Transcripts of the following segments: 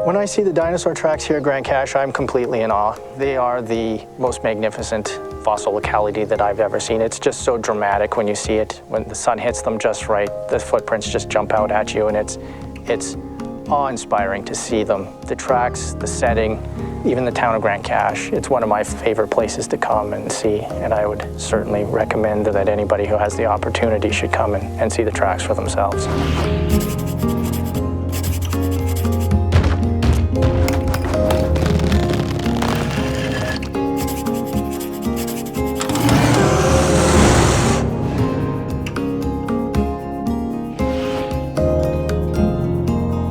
When I see the dinosaur tracks here at Grande Cache, I'm completely in awe. They are the most magnificent fossil locality that I've ever seen. It's just so dramatic when you see it. When the sun hits them just right, the footprints just jump out at you, and it's awe-inspiring to see them. The tracks, the setting, even the town of Grande Cache. It's one of my favorite places to come and see, and I would certainly recommend that anybody who has the opportunity should come and see the tracks for themselves.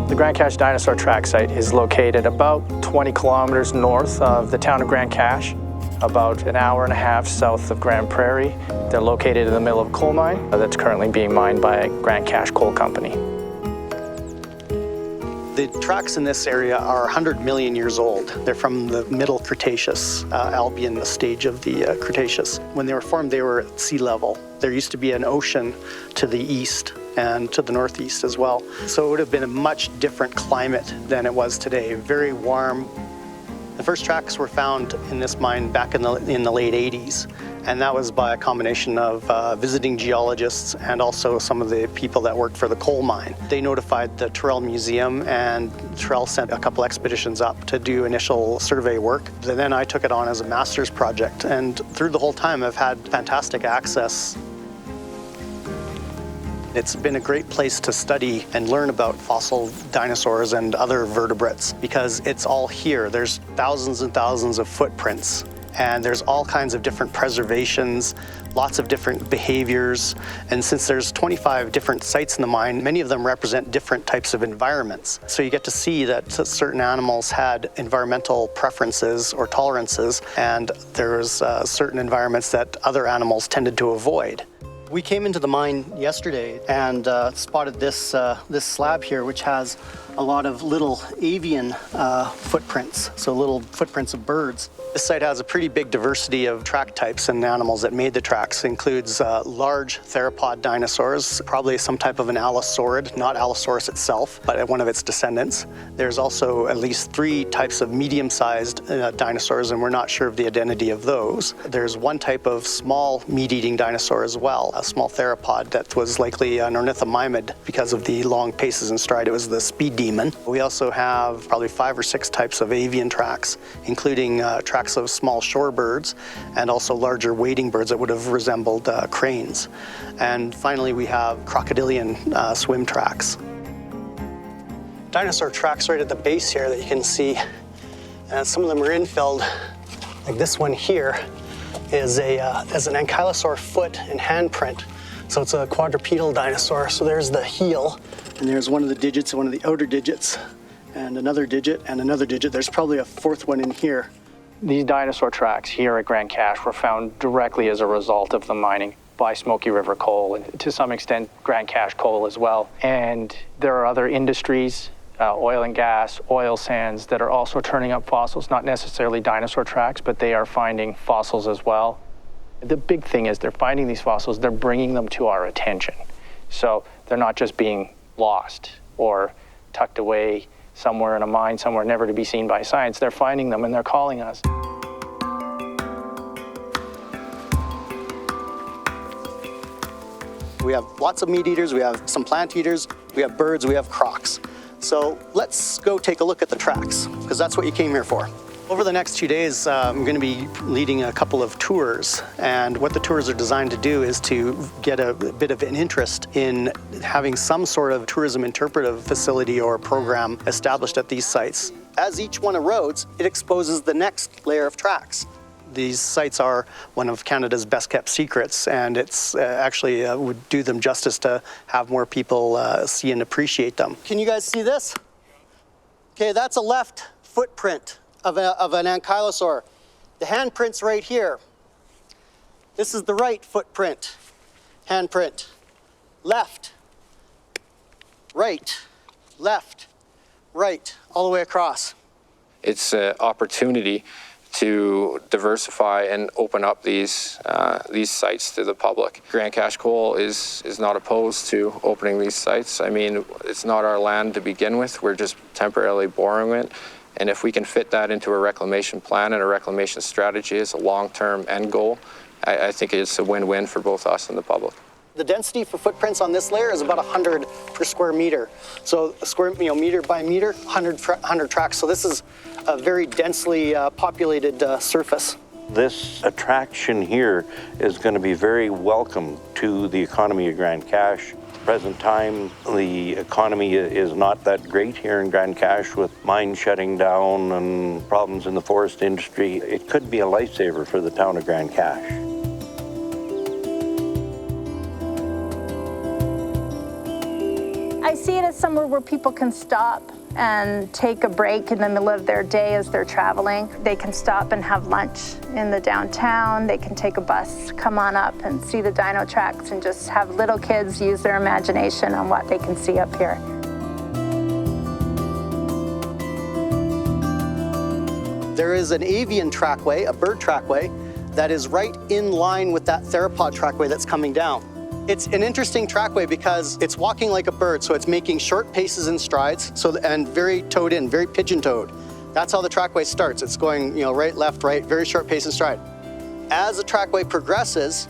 The Grande Cache Dinosaur Track site is located about 20 kilometers north of the town of Grande Cache, about an hour and a half south of Grande Prairie. They're located in the middle of a coal mine that's currently being mined by Grande Cache Coal Company. The tracks in this area are 100 million years old. They're from the Middle Cretaceous, Albian stage of the Cretaceous. When they were formed, they were at sea level. There used to be an ocean to the east and to the northeast as well. So it would have been a much different climate than it was today, very warm. The first tracks were found in this mine back in the late 80s, and that was by a combination of visiting geologists and also some of the people that worked for the coal mine. They notified the Trail Museum, and Trail sent a couple expeditions up to do initial survey work. And then I took it on as a master's project, and through the whole time I've had fantastic access. It's been a great place to study and learn about fossil dinosaurs and other vertebrates because it's all here. There's thousands and thousands of footprints, and there's all kinds of different preservations, lots of different behaviors. And since there's 25 different sites in the mine, many of them represent different types of environments. So you get to see that certain animals had environmental preferences or tolerances, and there's certain environments that other animals tended to avoid. We came into the mine yesterday and spotted this slab here, which has a lot of little avian footprints, so little footprints of birds. This site has a pretty big diversity of track types and animals that made the tracks. It includes large theropod dinosaurs, probably some type of an allosaurid, not Allosaurus itself, but one of its descendants. There's also at least 3 types of medium-sized dinosaurs, and we're not sure of the identity of those. There's one type of small meat-eating dinosaur as well, a small theropod that was likely an ornithomimid because of the long paces and stride. It was the speed demon. We also have probably 5 or 6 types of avian tracks, including tracks of small shorebirds and also larger wading birds that would have resembled cranes. And finally, we have crocodilian swim tracks. Dinosaur tracks right at the base here that you can see. Some of them are infilled, like this one here is an ankylosaur foot and handprint. So it's a quadrupedal dinosaur. So there's the heel, and there's one of the digits, one of the outer digits, and another digit, and another digit. There's probably a 4th one in here. These dinosaur tracks here at Grande Cache were found directly as a result of the mining by Smoky River Coal, and to some extent Grande Cache Coal as well. And there are other industries, oil and gas, oil sands, that are also turning up fossils, not necessarily dinosaur tracks, but they are finding fossils as well. The big thing is they're finding these fossils, they're bringing them to our attention. So they're not just being lost or tucked away somewhere in a mine, somewhere never to be seen by science. They're finding them and they're calling us. We have lots of meat eaters, we have some plant eaters, we have birds, we have crocs. So let's go take a look at the tracks, because that's what you came here for. Over the next 2 days, I'm going to be leading a couple of tours, and what the tours are designed to do is to get a bit of an interest in having some sort of tourism interpretive facility or program established at these sites. As each one erodes, it exposes the next layer of tracks. These sites are one of Canada's best kept secrets, and it's actually would do them justice to have more people see and appreciate them. Can you guys see this? Okay, that's a left footprint of an ankylosaur. The handprint's right here. This is the right footprint, handprint. Left, right, left, right, all the way across. It's an opportunity to diversify and open up these sites to the public. Grande Cache Coal is not opposed to opening these sites. I mean, it's not our land to begin with. We're just temporarily borrowing it. And if we can fit that into a reclamation plan and a reclamation strategy as a long-term end goal, I think it's a win-win for both us and the public. The density for footprints on this layer is about 100 per square meter. So meter by meter, 100 tracks. So this is a very densely populated surface. This attraction here is going to be very welcome to the economy of Grande Cache. Present time, the economy is not that great here in Grande Cache with mines shutting down and problems in the forest industry. It could be a lifesaver for the town of Grande Cache. I see it as somewhere where people can stop and take a break in the middle of their day as they're traveling. They can stop and have lunch in the downtown. They can take a bus, come on up and see the dino tracks and just have little kids use their imagination on what they can see up here. There is an avian trackway, a bird trackway, that is right in line with that theropod trackway that's coming down. It's an interesting trackway because it's walking like a bird, so it's making short paces and strides, and very toed in, very pigeon-toed. That's how the trackway starts. It's going, right, left, right, very short pace and stride. As the trackway progresses,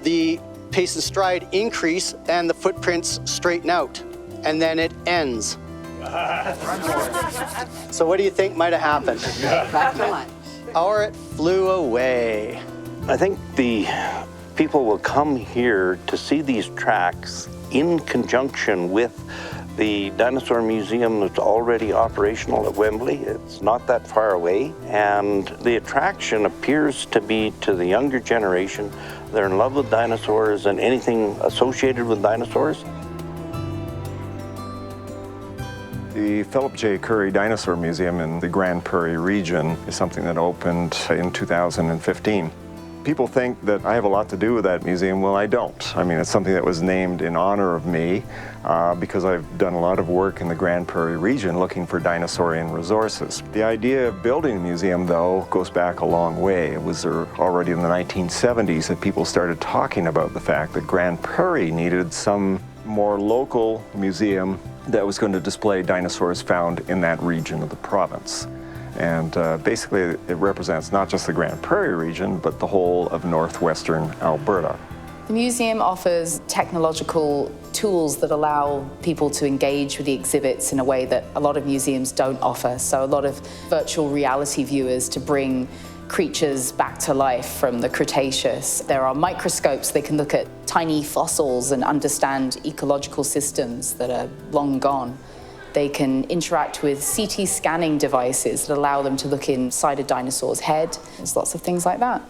the pace and stride increase and the footprints straighten out, and then it ends. So what do you think might have happened? Back to lunch. Or it flew away. I think the people will come here to see these tracks in conjunction with the Dinosaur Museum that's already operational at Wembley. It's not that far away, and the attraction appears to be to the younger generation. They're in love with dinosaurs and anything associated with dinosaurs. The Philip J. Currie Dinosaur Museum in the Grande Prairie region is something that opened in 2015. People think that I have a lot to do with that museum. Well, I don't. I mean, it's something that was named in honor of me because I've done a lot of work in the Grande Prairie region looking for dinosaurian resources. The idea of building a museum, though, goes back a long way. It was already in the 1970s that people started talking about the fact that Grande Prairie needed some more local museum that was going to display dinosaurs found in that region of the province. And basically, it represents not just the Grande Prairie region, but the whole of northwestern Alberta. The museum offers technological tools that allow people to engage with the exhibits in a way that a lot of museums don't offer. So a lot of virtual reality viewers to bring creatures back to life from the Cretaceous. There are microscopes. They can look at tiny fossils and understand ecological systems that are long gone. They can interact with CT scanning devices that allow them to look inside a dinosaur's head. There's lots of things like that.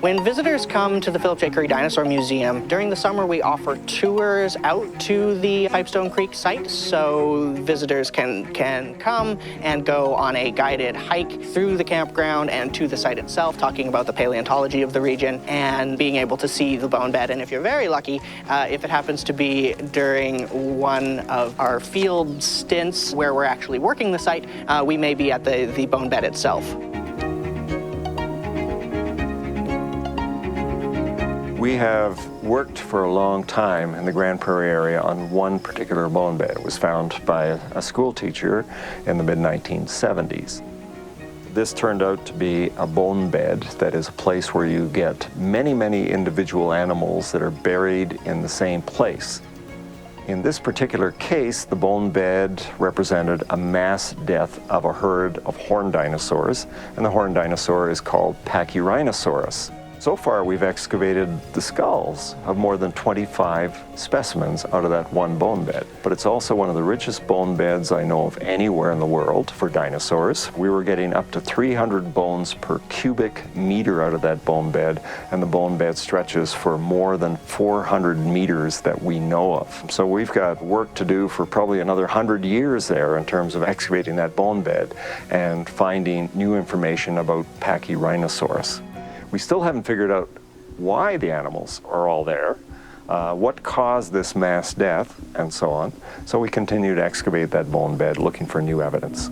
When visitors come to the Philip J. Currie Dinosaur Museum, during the summer we offer tours out to the Pipestone Creek site, so visitors can come and go on a guided hike through the campground and to the site itself, talking about the paleontology of the region and being able to see the bone bed. And if you're very lucky, if it happens to be during one of our field stints where we're actually working the site, we may be at the bone bed itself. We have worked for a long time in the Grande Prairie area on one particular bone bed. It was found by a school teacher in the mid-1970s. This turned out to be a bone bed that is a place where you get many, many individual animals that are buried in the same place. In this particular case, the bone bed represented a mass death of a herd of horned dinosaurs, and the horned dinosaur is called Pachyrhinosaurus. So far, we've excavated the skulls of more than 25 specimens out of that one bone bed. But it's also one of the richest bone beds I know of anywhere in the world for dinosaurs. We were getting up to 300 bones per cubic meter out of that bone bed, and the bone bed stretches for more than 400 meters that we know of. So we've got work to do for probably another 100 years there in terms of excavating that bone bed and finding new information about Pachyrhinosaurus. We still haven't figured out why the animals are all there, what caused this mass death, and so on. So we continue to excavate that bone bed looking for new evidence.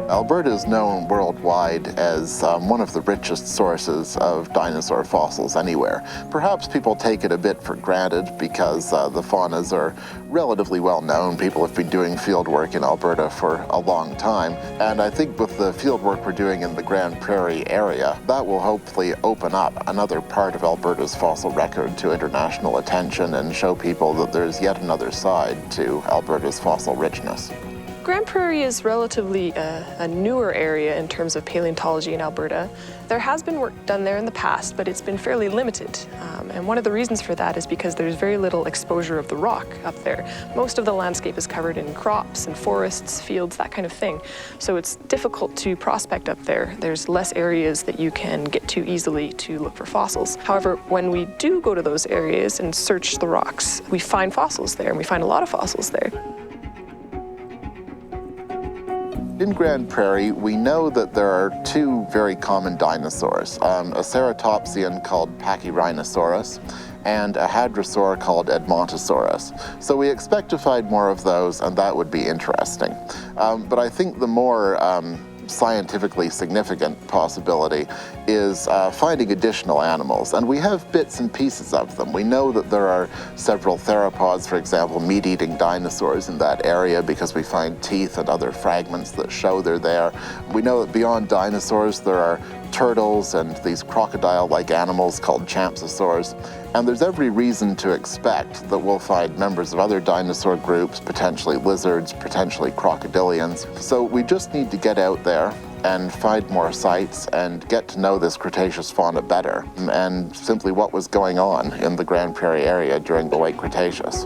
Alberta is known worldwide as one of the richest sources of dinosaur fossils anywhere. Perhaps people take it a bit for granted because the faunas are relatively well known. People have been doing field work in Alberta for a long time. And I think with the field work we're doing in the Grande Prairie area, that will hopefully open up another part of Alberta's fossil record to international attention and show people that there's yet another side to Alberta's fossil richness. Grande Prairie is relatively a newer area in terms of paleontology in Alberta. There has been work done there in the past, but it's been fairly limited. And one of the reasons for that is because there's very little exposure of the rock up there. Most of the landscape is covered in crops and forests, fields, that kind of thing. So it's difficult to prospect up there. There's less areas that you can get to easily to look for fossils. However, when we do go to those areas and search the rocks, we find fossils there, and we find a lot of fossils there. In Grande Prairie, we know that there are two very common dinosaurs, a ceratopsian called Pachyrhinosaurus and a hadrosaur called Edmontosaurus. So we expect to find more of those, and that would be interesting. But I think the more scientifically significant possibility is finding additional animals, and we have bits and pieces of them. We know that there are several theropods, for example, meat-eating dinosaurs in that area because we find teeth and other fragments that show they're there. We know that beyond dinosaurs there are turtles and these crocodile-like animals called champsosaurs. And there's every reason to expect that we'll find members of other dinosaur groups, potentially lizards, potentially crocodilians. So we just need to get out there and find more sites and get to know this Cretaceous fauna better and simply what was going on in the Grande Prairie area during the late Cretaceous.